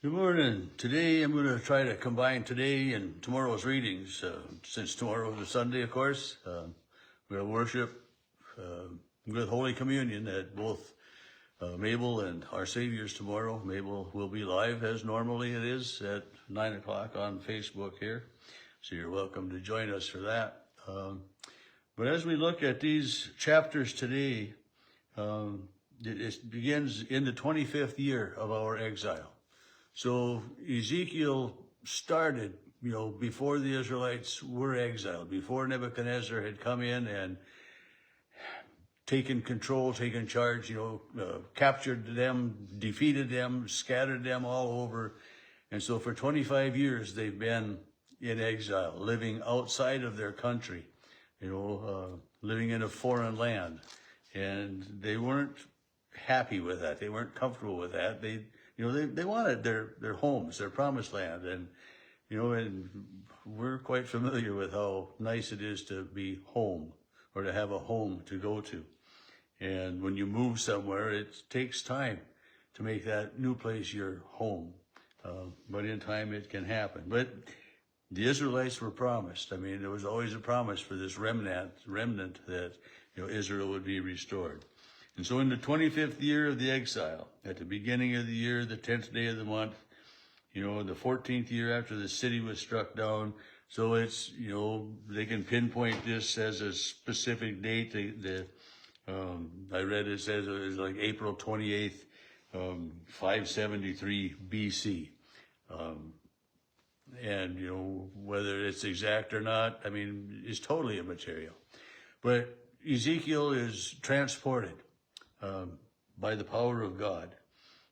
Good morning. Today I'm going to try to combine today and tomorrow's readings, since tomorrow is a Sunday, of course. We'll worship with Holy Communion at both Mabel and our Savior's tomorrow. Mabel will be live as normally it is at 9 o'clock on Facebook here. So you're welcome to join us for that. But as we look at these chapters today, it begins in the 25th year of our exile. So Ezekiel started, before the Israelites were exiled, before Nebuchadnezzar had come in and taken control, taken charge, captured them, defeated them, scattered them all over. And so for 25 years, they've been in exile, living outside of their country, living in a foreign land. And they weren't happy with that. They weren't comfortable with that. They wanted their homes, their promised land. And we're quite familiar with how nice it is to be home or to have a home to go to. And when you move somewhere, it takes time to make that new place your home. But in time it can happen. But the Israelites were promised. There was always a promise for this remnant that, Israel would be restored. And so in the 25th year of the exile, at the beginning of the year, the 10th day of the month, the 14th year after the city was struck down. So it's, they can pinpoint this as a specific date. I read it says it was like April 28th, 573 BC. And, whether it's exact or not, is totally immaterial. But Ezekiel is transported by the power of God.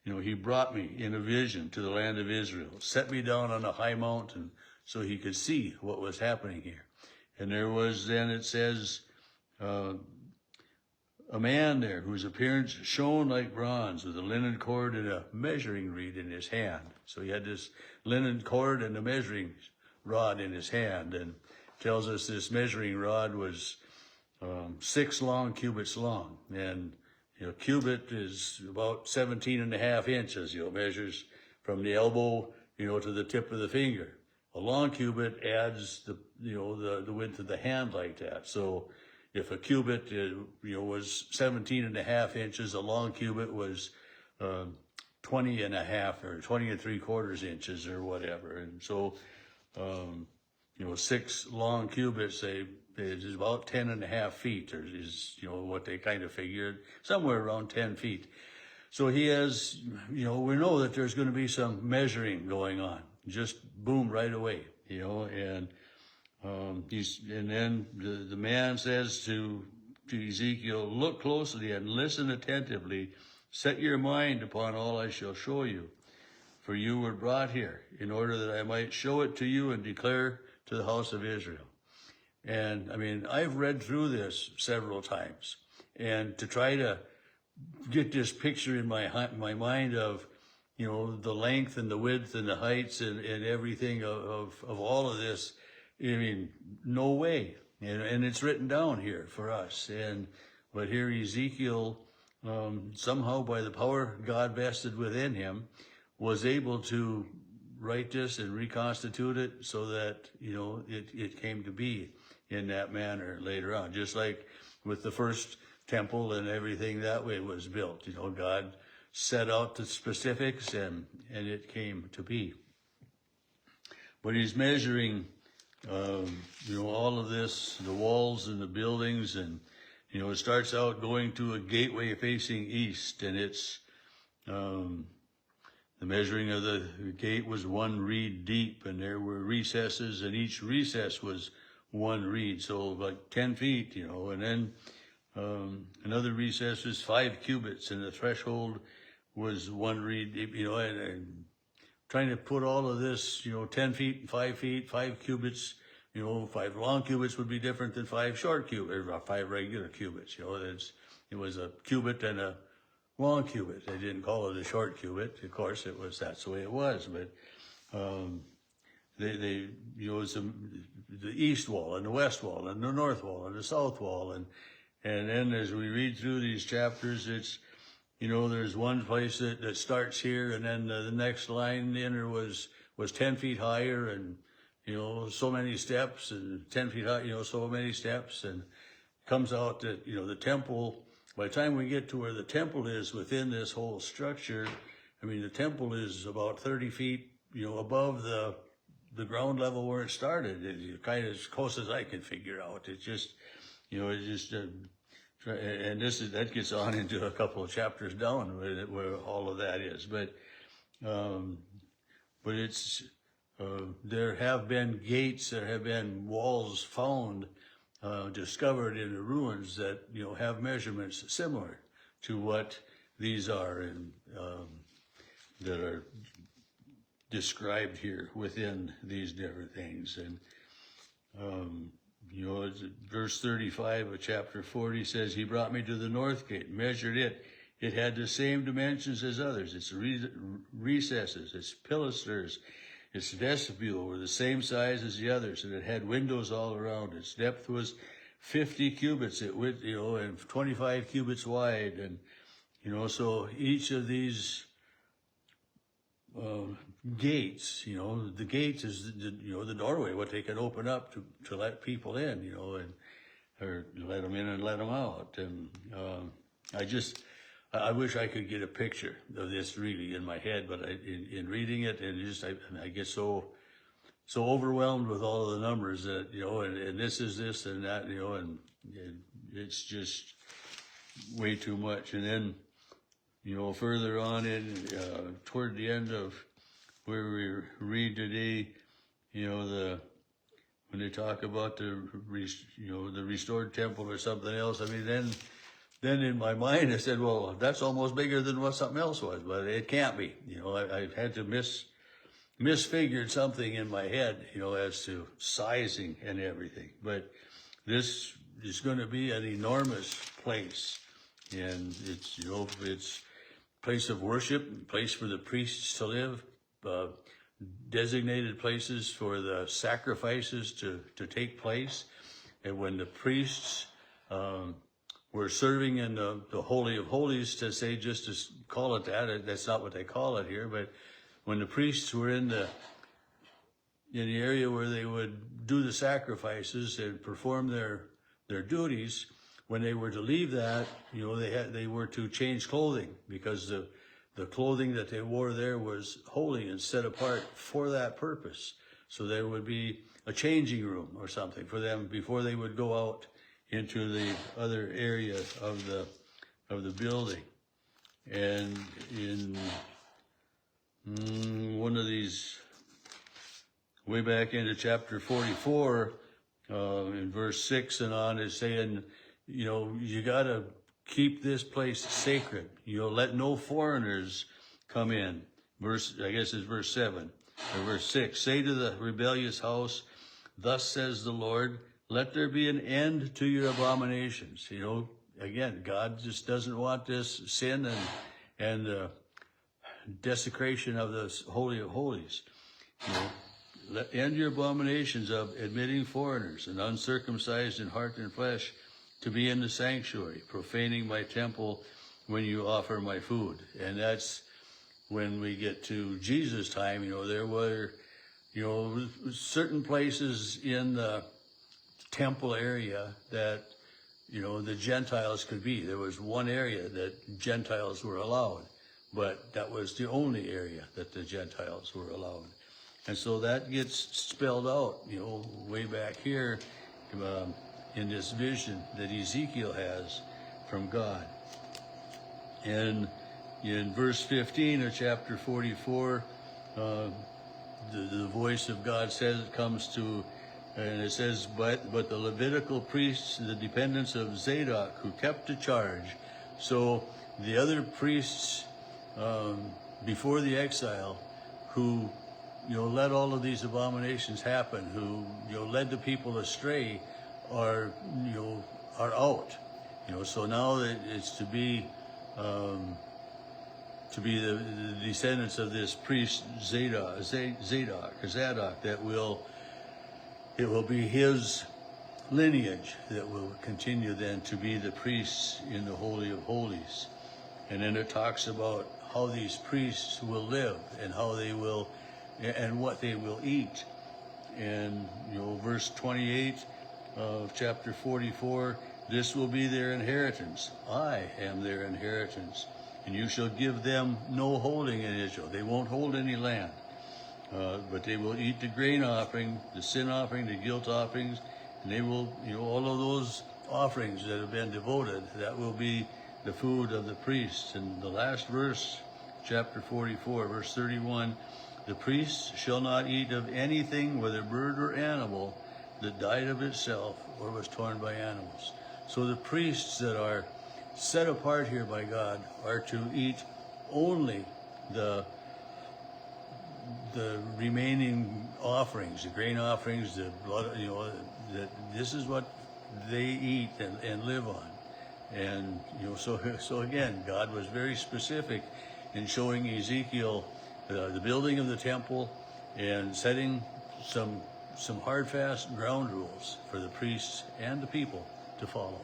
He brought me in a vision to the land of Israel, set me down on a high mountain so he could see what was happening here. And there was then, it says, a man there whose appearance shone like bronze with a linen cord and a measuring reed in his hand. So he had this linen cord and a measuring rod in his hand, and tells us this measuring rod was 6 long cubits long. And cubit is about 17 and a half inches, measures from the elbow, to the tip of the finger. A long cubit adds the width of the hand like that. So if a cubit, was 17 and a half inches, a long cubit was 20 and a half or 20 and 3/4 inches or whatever. And so, 6 long cubits, is about 10 and a half feet, or is, what they kind of figured, somewhere around 10 feet. So he has, we know that there's going to be some measuring going on, just boom, right away, and then the man says to Ezekiel, look closely and listen attentively, set your mind upon all I shall show you, for you were brought here in order that I might show it to you and declare to the house of Israel. And I've read through this several times, and to try to get this picture in my mind of, the length and the width and the heights and everything of all of this, no way. And it's written down here for us. But here Ezekiel, somehow by the power God vested within him, was able to write this and reconstitute it so that, it came to be in that manner later on. Just like with the first temple and everything that way was built. God set out the specifics and it came to be. But he's measuring, all of this, the walls and the buildings, and, it starts out going to a gateway facing east, and it's, the measuring of the gate was 1 reed deep, and there were recesses, and each recess was 1 reed, so like 10 feet, and then another recess was 5 cubits, and the threshold was 1 reed deep, and trying to put all of this, 10 feet, 5 feet, 5 cubits, 5 long cubits would be different than 5 short cubits, or 5 regular cubits, it was a cubit and a long cubit. They didn't call it a short cubit. Of course, that's the way it was. But it's the east wall and the west wall and the north wall and the south wall, and then as we read through these chapters, it's You know, there's one place that starts here, and then the next line in was 10 feet higher, and you know, so many steps, and 10 feet high, you know, so many steps, and comes out that, you know, the temple, by the time we get to where the temple is within this whole structure, I mean, the temple is about 30 feet, you know, above the ground level where it started. It's kind of as close as I can figure out. It's just, you know, it's just, and that gets on into a couple of chapters down where all of that is. But it's, there have been gates, there have been walls found, discovered in the ruins that, you know, have measurements similar to what these are, and that are described here within these different things. And you know, verse 35 of chapter 40 says, he brought me to the north gate, measured it. It had the same dimensions as others. Its recesses, its pilasters, its vestibule were the same size as the others, and it had windows all around. Its depth was 50 cubits, it width, you know, and 25 cubits wide. And, you know, so each of these gates, you know, the gates is, you know, the doorway, what they can open up to let people in, you know, and or let them in and let them out. And I wish I could get a picture of this really in my head, but in reading it, and just I get so overwhelmed with all of the numbers that, you know, and this is this and that, you know, and it's just way too much. And then, you know, further on in toward the end of where we read today, you know, when they talk about the restored temple or something else, I mean, then in my mind I said, well, that's almost bigger than what something else was, but it can't be. You know, I've had to misfigured something in my head, you know, as to sizing and everything. But this is going to be an enormous place, and it's, you know, it's place of worship, place for the priests to live, designated places for the sacrifices to take place. And when the priests were serving in the Holy of Holies, to say, just to call it that, that's not what they call it here, but when the priests were in the area where they would do the sacrifices and perform their duties, when they were to leave that, you know, they were to change clothing, because the clothing that they wore there was holy and set apart for that purpose. So there would be a changing room or something for them before they would go out into the other area of the building. And in one of these, way back into chapter 44, in verse 6 and on, is saying, you know, you got to keep this place sacred. You know, let no foreigners come in. I guess it's verse 7 or verse 6. Say to the rebellious house, thus says the Lord, let there be an end to your abominations. You know, again, God just doesn't want this sin and desecration of the Holy of Holies. You know, end your abominations of admitting foreigners and uncircumcised in heart and flesh to be in the sanctuary, profaning my temple when you offer my food. And that's when we get to Jesus' time. You know, there were, you know, certain places in the temple area that, you know, the Gentiles could be. There was one area that Gentiles were allowed, but that was the only area that the Gentiles were allowed. And so that gets spelled out, you know, way back here in this vision that Ezekiel has from God. And in verse 15 of chapter 44, the voice of God comes to, and it says, but the Levitical priests, the dependents of Zadok, who kept the charge. So the other priests before the exile, who, you know, let all of these abominations happen, who, you know, led the people astray, are out. You know, so now that it's to be the descendants of this priest Zadok, that it will be his lineage that will continue then to be the priests in the Holy of Holies. And then it talks about how these priests will live and how they will, and what they will eat. And, verse 28 of chapter 44, this will be their inheritance. I am their inheritance. And you shall give them no holding in Israel. They won't hold any land. But they will eat the grain offering, the sin offering, the guilt offerings, and they will, all of those offerings that have been devoted, that will be the food of the priests. And the last verse, chapter 44, verse 31, the priests shall not eat of anything, whether bird or animal, that died of itself or was torn by animals. So the priests that are set apart here by God are to eat only the remaining offerings, the grain offerings, the blood, that this is what they eat and live on. And, so again, God was very specific in showing Ezekiel the building of the temple and setting some hard, fast ground rules for the priests and the people to follow.